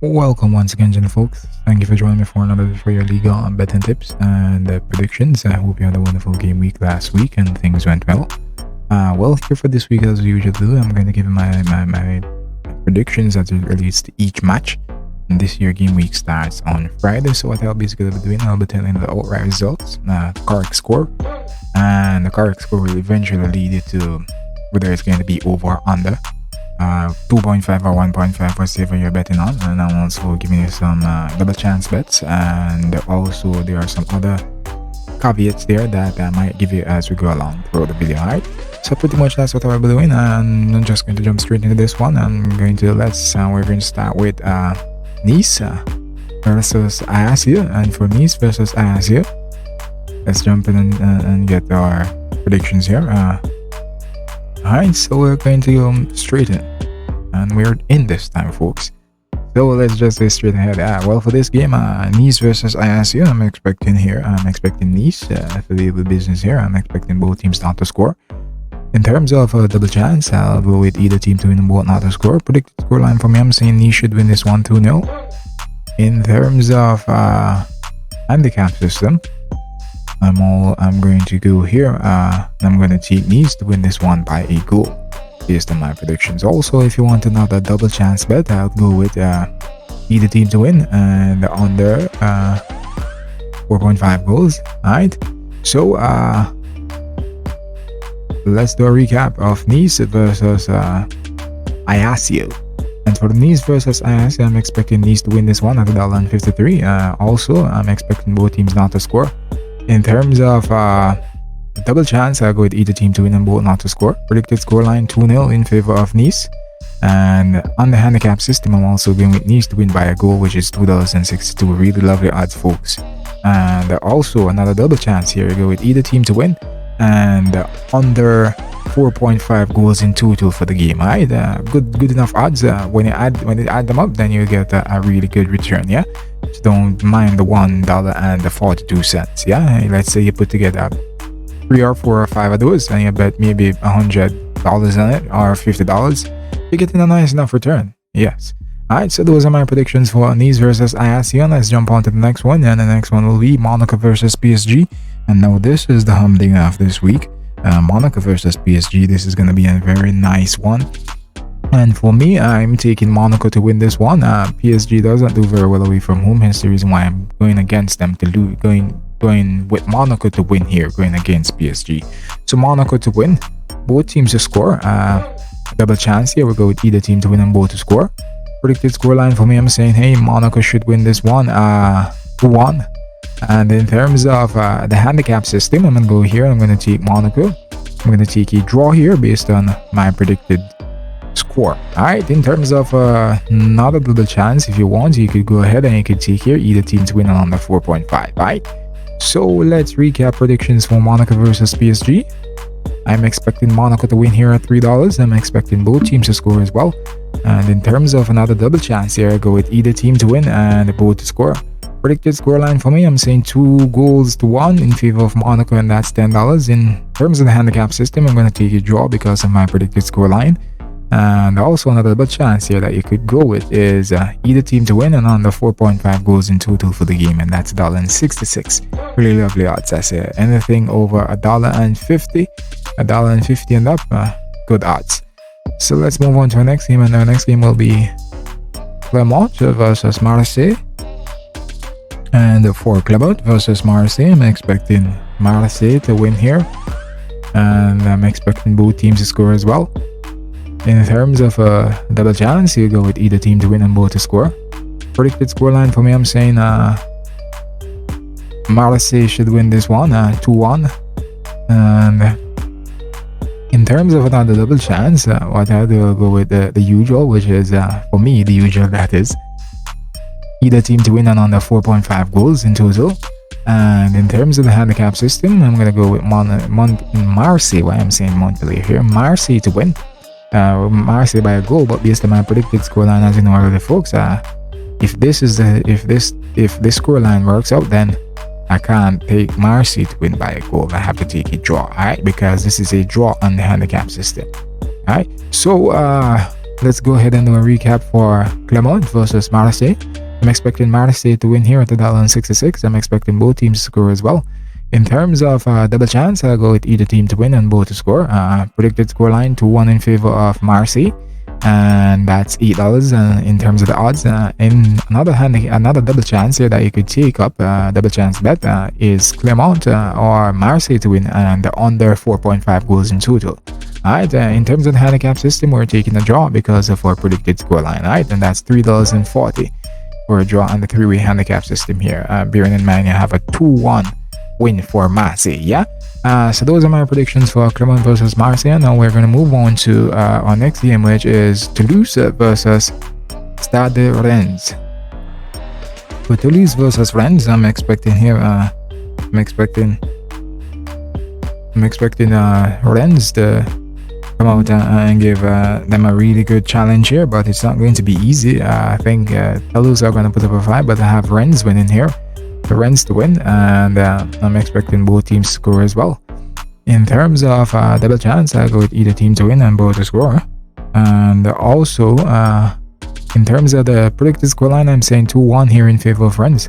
Welcome once again, gentle folks. Thank you for joining me for another for your Ligue on betting tips and predictions. I hope you had a wonderful game week last week and things went well. Well, here for this week, as we usually do, I'm going to give you my predictions as it relates to each match. And this year game week starts on Friday, so what I'll basically be doing, I'll be telling the outright results, the correct score, and the correct score will eventually lead you to whether it's going to be over or under. 2.5 or 1.5 for whatever you're betting on, and I'm also giving you some double chance bets, and also there are some other caveats there that I might give you as we go along through the video. Alright, so pretty much that's what I'll be doing, and I'm just going to jump straight into this one. We're going to start with Nice versus ISU, and for Nice versus ISU, let's jump in and get our predictions here. Alright, so we're going to go straight in, and we're in this time, folks. So let's just go straight ahead. Well, for this game, Nice versus ISU, I'm expecting Nice to deal with business here. I'm expecting both teams not to score. In terms of double chance, I'll go with either team to win and both not to score. Predicted scoreline for me, I'm saying Nice should win this 1-2-0. In terms of handicap system, I'm going to go here. I'm going to take Nice to win this one by a goal based on my predictions. Also, if you want another double chance bet, I'll go with either team to win and under 4.5 goals. Alright, so let's do a recap of Nice versus ISU. And for Nice versus ISU, I'm expecting Nice to win this one at $1.53. Also, I'm expecting both teams not to score. In terms of double chance, I'll go with either team to win and both not to score. Predicted scoreline 2-0 in favor of Nice. And on the handicap system, I'm also going with Nice to win by a goal, which is $2.62. Really lovely odds, folks. And also another double chance here. I go with either team to win and under 4.5 goals in total for the game. Alright, good enough odds. When you add them up, then you get a really good return. Yeah. So don't mind the $1.42. Yeah, let's say you put together 3 or 4 or 5 of those and you bet maybe $100 on it or $50, you're getting a nice enough return. Yes. Alright, so those are my predictions for Nice versus ISU. Let's jump on to the next one, and the next one will be Monaco versus PSG. And now this is the humdinger of this week. Monaco versus PSG. This is going to be a very nice one. And for me, I'm taking Monaco to win this one. PSG doesn't do very well away from home, hence the reason why I'm going against them to lose, going with Monaco to win here, going against PSG. So Monaco to win, both teams to score. Double chance here, we'll go with either team to win and both to score. Predicted scoreline for me, I'm saying, hey, Monaco should win this one 2-1. And in terms of the handicap system, I'm going to go here. I'm going to take Monaco. I'm going to take a draw here based on my predicted score. Alright, in terms of not a double chance, if you want, you could go ahead and you could take here either team to win on under 4.5. Alright, so let's recap predictions for Monaco versus PSG. I'm expecting Monaco to win here at $3. I'm expecting both teams to score as well. And in terms of another double chance here, I go with either team to win and both to score. Predicted scoreline for me, I'm saying 2-1 in favor of Monaco, and that's $10. In terms of the handicap system, I'm going to take a draw because of my predicted scoreline. And also another double chance here that you could go with is either team to win and under 4.5 goals in total for the game, and that's $1.66. Really lovely odds. I say anything over $1.50 and up, good odds. So let's move on to our next game, and our next game will be Clermont versus Marseille. And for Clermont versus Marseille, I'm expecting Marseille to win here, and I'm expecting both teams to score as well. In terms of double chance, you go with either team to win and both to score. Predicted scoreline for me, I'm saying Marseille should win this one 2-1. And in terms of another double chance, what I do, I'll go with the usual, which is for me the usual, that is either team to win and under 4.5 goals in total. And in terms of the handicap system, I'm gonna go with Marseille. Why I'm saying Montpellier here? Marseille to win. Marseille by a goal, but based on my predicted scoreline, as you know already, folks, if this scoreline works out, then I can't take Marseille to win by a goal. I have to take a draw, alright, because this is a draw on the handicap system. Alright, so let's go ahead and do a recap for Clermont versus Marseille. I'm expecting Marseille to win here at $1.66. I'm expecting both teams to score as well. In terms of double chance, I'll go with either team to win and both to score. Predicted scoreline 2-1 in favor of Marseille, and that's $8. In terms of the odds, in another double chance here that you could take up, double chance bet is Clermont or Marseille to win and under 4.5 goals in total. Alright, in terms of the handicap system, we're taking a draw because of our predicted scoreline. Alright, and that's $3.40 for a draw on the three-way handicap system here. Bearing in mind you have a 2-1 win for Marseille. Yeah. So those are my predictions for Clermont versus Marseille. Now we're going to move on to our next game, which is Toulouse versus Stade Rennes. For Toulouse versus Rennes, I'm expecting here. I'm expecting Rennes to come out and give them a really good challenge here, but it's not going to be easy. I think Toulouse are going to put up a fight, but I have Rennes winning here. The Rennes to win, and I'm expecting both teams to score as well. In terms of double chance, I go with either team to win and both to score. And also, in terms of the predicted scoreline, I'm saying 2-1 here in favor of Rennes.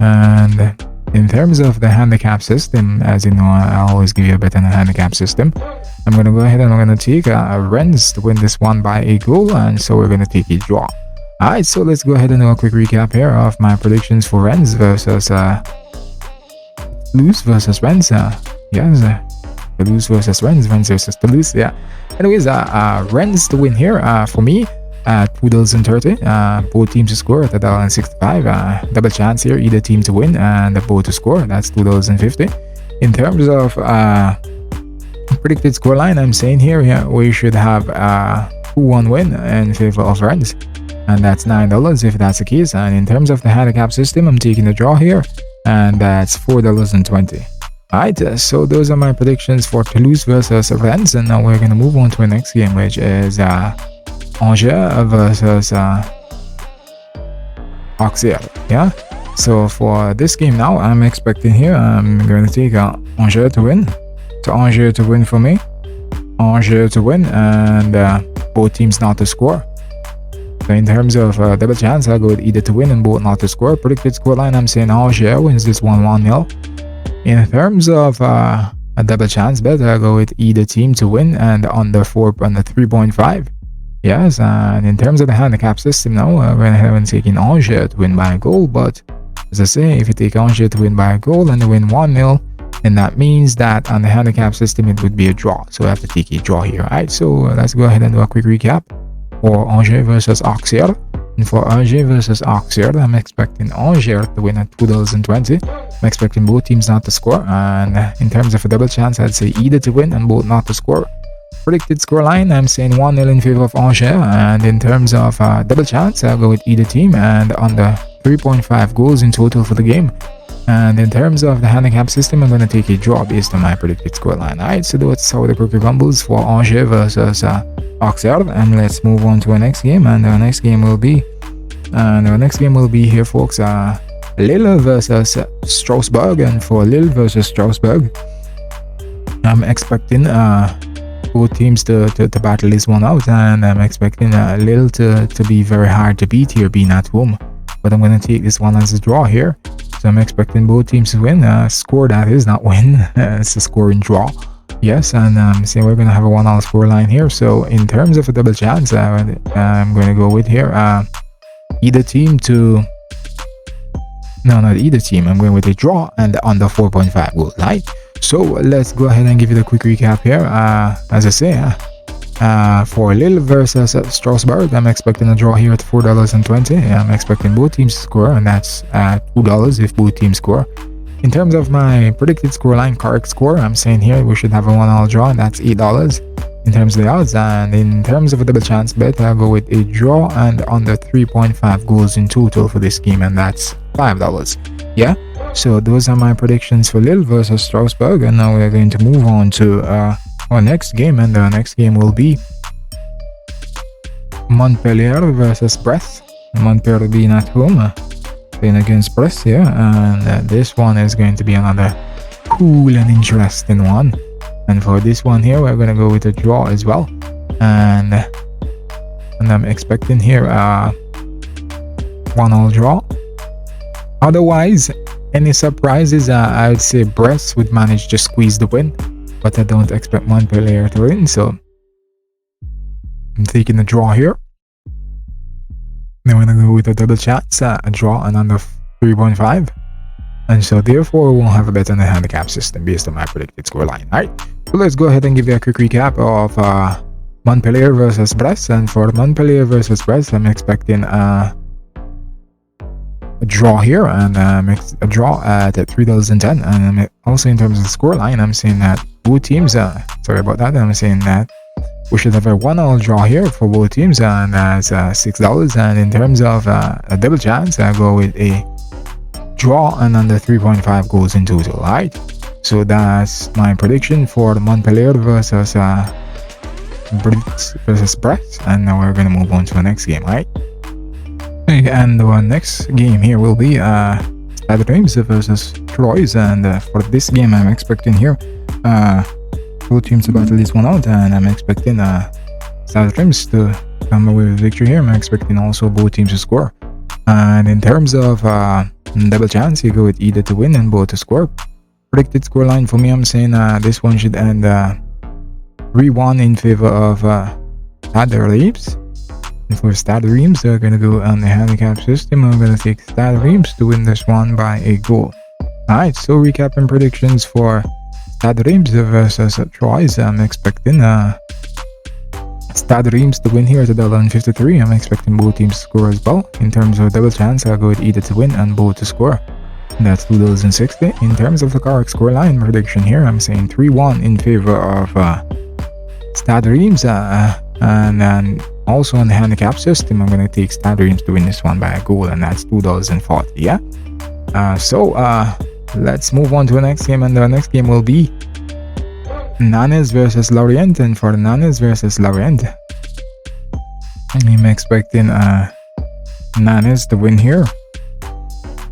And in terms of the handicap system, as you know, I always give you a bet on the handicap system. I'm going to go ahead and I'm going to take Rennes to win this one by a goal, and so we're going to take a draw. Alright, so let's go ahead and do a quick recap here of my predictions for Rennes versus Toulouse versus Rennes. Toulouse versus Rennes, Rennes versus Toulouse. Yeah. Anyways, Rennes to win here for me at $2.30. Both teams to score at $1.65. Double chance here, either team to win and both to score. That's $2.50. In terms of predicted scoreline, I'm saying here, we should have 2-1 win in favor of Rennes. And that's $9 if that's the case. And in terms of the handicap system, I'm taking the draw here, and that's $4.20. Alright, so those are my predictions for Toulouse versus Rennes, and now we're going to move on to the next game, which is Angers versus Auxerre. Yeah, so for this game now, I'm expecting here, I'm going to take Angers to win. So Angers to win for me, Angers to win, and both teams not to score. So in terms of double chance, I'll go with either to win and both not to score. Predicted scoreline, I'm saying Angers wins this 1-1-0. In terms of a double chance bet, I'll go with either team to win and under 3.5. Yes, and in terms of the handicap system now, we're having taking Angers to win by a goal. But as I say, if you take Angers to win by a goal and they win 1-0, then that means that on the handicap system it would be a draw. So I have to take a draw here. Alright, so let's go ahead and do a quick recap for Angers versus Auxerre. And for Angers versus Auxerre, I'm expecting Angers to win at $2.20. I'm expecting both teams not to score. And in terms of a double chance, I'd say either to win and both not to score. Predicted scoreline, I'm saying 1-0 in favor of Angers. And in terms of double chance, I'll go with either team and under 3.5 goals in total for the game. And in terms of the handicap system, I'm going to take a draw based on my predicted scoreline. Alright, so that's how the cookie rumbles for Angers versus Auxerre. And let's move on to our next game. And our next game will be here, folks, Lille versus Strasbourg. And for Lille versus Strasbourg, I'm expecting both teams to battle this one out, and I'm expecting Lille to be very hard to beat here, being at home. But I'm going to take this one as a draw here. So I'm expecting both teams to win. Score, that is, not win. It's a scoring draw. Yes, and so we're going to have a 1-all score line here. So in terms of a double chance, I'm going to go with here either team to... No, not either team. I'm going with a draw and under 4.5 goals. Right? So let's go ahead and give you the quick recap here. As I say, for Lille versus Strasbourg, I'm expecting a draw here at $4.20. I'm expecting both teams to score, and that's $2 if both teams score. In terms of my predicted scoreline, correct score, I'm saying here we should have a 1-all draw, and that's $8 in terms of the odds. And in terms of a double chance bet, I'll go with a draw and under 3.5 goals in total for this game, and that's $5. Yeah, so those are my predictions for Lille versus Strasbourg, and now we're going to move on to our next game, and our next game will be Montpellier versus Brest. Montpellier being at home, playing against Brest here, and this one is going to be another cool and interesting one. And for this one here, we're going to go with a draw as well. And and I'm expecting here 1-all draw. Otherwise, any surprises, I would say Brest would manage to squeeze the win, but I don't expect Montpellier to win, so I'm taking the draw here. Then we're gonna go with a double chance, a draw and under 3.5. And so therefore we won't have a bet on the handicap system based on my predicted scoreline. Alright, so let's go ahead and give you a quick recap of Montpellier versus Brest. And for Montpellier versus Brest, I'm expecting a draw here, and a draw at $3.10. And also in terms of the scoreline, I'm saying that both teams, sorry about that, I'm saying that we should have a 1-all draw here for both teams, and that's $6. And in terms of a double chance, I go with a draw and under 3.5 goals in total. Alright, so that's my prediction for the Montpellier versus Brest. And now we're gonna move on to the next game. Alright, and the next game here will be Stade Reims versus Troyes. And for this game, I'm expecting here both teams to battle this one out, and I'm expecting Stade Reims to come away with victory here. I'm expecting also both teams to score. And in terms of double chance, you go with either to win and both to score. Predicted scoreline for me, I'm saying this one should end 3-1 in favor of Stade Reims. And for Stade Reims, they're gonna go on the handicap system. I'm gonna take Stade Reims to win this one by a goal. Alright, so recapping predictions for Stade Reims versus Troyes. I'm expecting Stade Reims to win here at $1.53. I'm expecting both teams to score as well. In terms of double chance, I'll go with either to win and both to score. That's $2.60. In terms of the correct scoreline prediction here, I'm saying 3-1 in favor of Stade Reims. And then also on the handicap system, I'm going to take Stade Reims to win this one by a goal, and that's $2.40. Yeah. So let's move on to the next game, and the next game will be Nantes versus Lorient. And for the Nantes versus Lorient, I'm expecting Nantes to win here.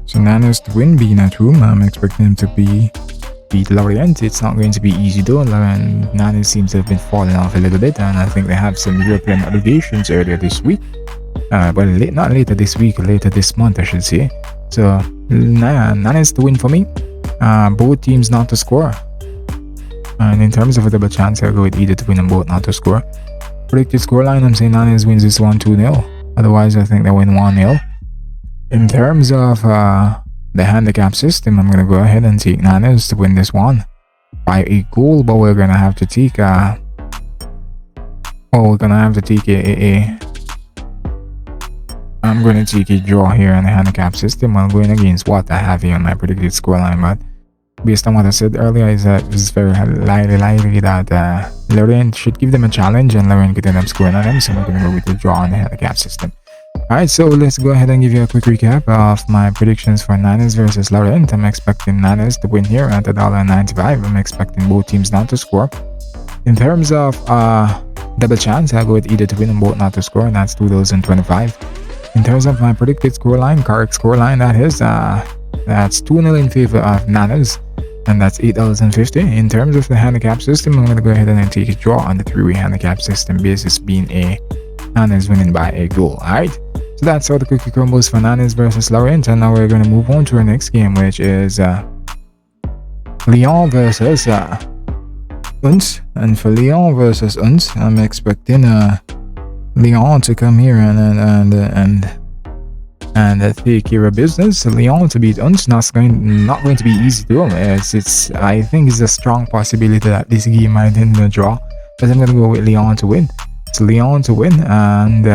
So Nantes to win, being at home, I'm expecting them to beat Lorient. It's not going to be easy though, and Nantes seems to have been falling off a little bit, and I think they have some European obligations earlier this week. Well, not later this week, later this month I should say. So Nantes to win for me. Both teams not to score. And in terms of a double chance, I'll go with either to win and both not to score. Predicted scoreline, I'm saying Nantes wins this one 2-0. Otherwise, I think they win 1-0. In terms of the handicap system, I'm going to go ahead and take Nantes to win this one by a goal, but we're going to have to take a I'm going to take a draw here on the handicap system. I'm going against what I have here on my predicted scoreline, but based on what I said earlier, is that it's very likely that Lorient should give them a challenge and Lorient could end up scoring on them, so I'm going to go with the draw on the handicap system. Alright, so let's go ahead and give you a quick recap of my predictions for Nantes versus Lorient. I'm expecting Nantes to win here at $1.95. I'm expecting both teams not to score. In terms of double chance, I'll go with either to win and both not to score, and that's $2.25. In terms of my predicted scoreline, correct scoreline, that is that's 2-0 in favor of Nantes, and that's $8.50. In terms of the handicap system, I'm going to go ahead and take a draw on the three-way handicap system basis, being a Nantes winning by a goal. Alright, so that's all the cookie combos for Nantes versus Lorient, and now we're going to move on to our next game, which is Lyon versus Uns. And for Lyon versus Uns, I'm expecting Lyon to come here and take care of business. Lyon to beat Uns, not going to be easy to them. I think it's a strong possibility that this game might end in a draw, but I'm going to go with Lyon to win. It's Lyon to win, and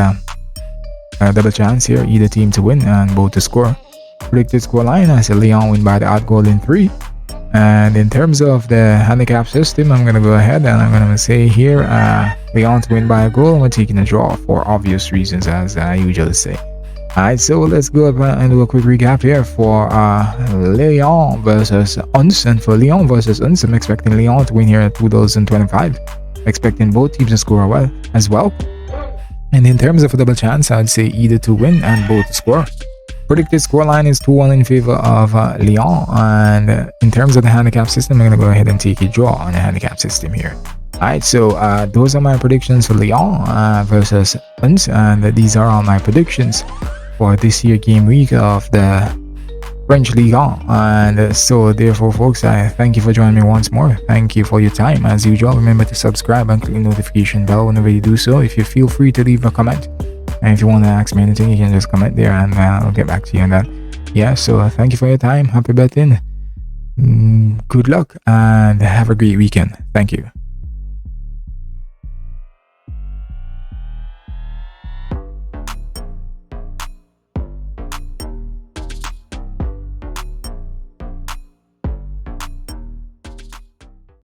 double chance here, either team to win and both to score. Predicted scoreline, I say Lyon win by the odd goal in 3. And in terms of the handicap system, I'm going to go ahead and I'm going to say here Lyon to win by a goal. We're taking a draw for obvious reasons, as I usually say. Alright, so let's go up and do a quick recap here for Lyon versus Uns. And for Lyon versus Uns, I'm expecting Lyon to win here at $2.25. Expecting both teams to score as well. And in terms of a double chance, I'd say either to win and both to score. Predicted scoreline is 2-1 in favor of Lyon. And in terms of the handicap system, I'm going to go ahead and take a draw on the handicap system here. Alright, so those are my predictions for Lyon versus Lens, and these are all my predictions for this year game week of the French Ligue 1. And so therefore, folks, I thank you for joining me once more. Thank you for your time. As usual, remember to subscribe and click the notification bell whenever you do so. If you feel free to leave a comment, and if you want to ask me anything, you can just comment there and I'll get back to you on that. Yeah, so thank you for your time. Happy betting. Good luck and have a great weekend. Thank you.